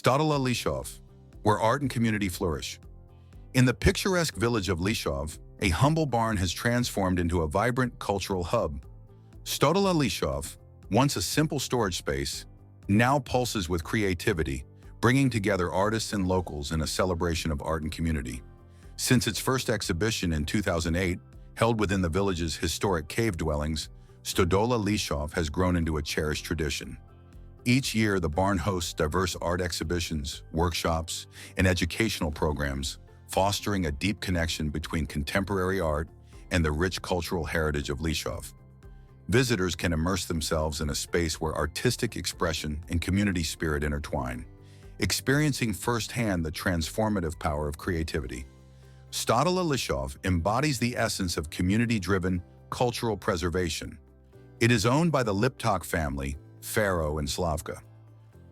Stodola Lišov, where art and community flourish. In the picturesque village of Lišov, a humble barn has transformed into a vibrant cultural hub. Stodola Lišov, once a simple storage space, now pulses with creativity, bringing together artists and locals in a celebration of art and community. Since its first exhibition in 2008, held within the village's historic cave dwellings, Stodola Lišov has grown into a cherished tradition. Each year, the barn hosts diverse art exhibitions, workshops, and educational programs, fostering a deep connection between contemporary art and the rich cultural heritage of Lišov. Visitors can immerse themselves in a space where artistic expression and community spirit intertwine, experiencing firsthand the transformative power of creativity. Stodola Lišov embodies the essence of community-driven cultural preservation. It is owned by the Liptak family, Faro and Slavka.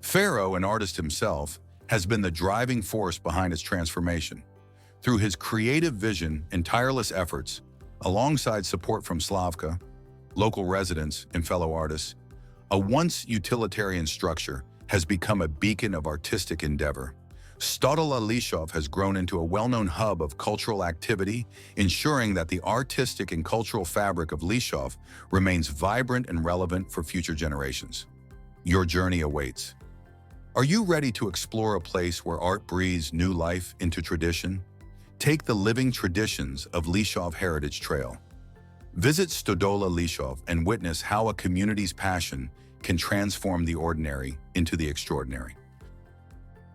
Faro, an artist himself, has been the driving force behind its transformation. Through his creative vision and tireless efforts, alongside support from Slavka, local residents, and fellow artists, a once utilitarian structure has become a beacon of artistic endeavor. Stodola Lišov has grown into a well-known hub of cultural activity, ensuring that the artistic and cultural fabric of Lišov remains vibrant and relevant for future generations. Your journey awaits. Are you ready to explore a place where art breathes new life into tradition? Take the living traditions of Lišov Heritage Trail. Visit Stodola Lišov and witness how a community's passion can transform the ordinary into the extraordinary.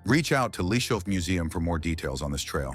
Reach out to Lišov Museum for more details on this trail.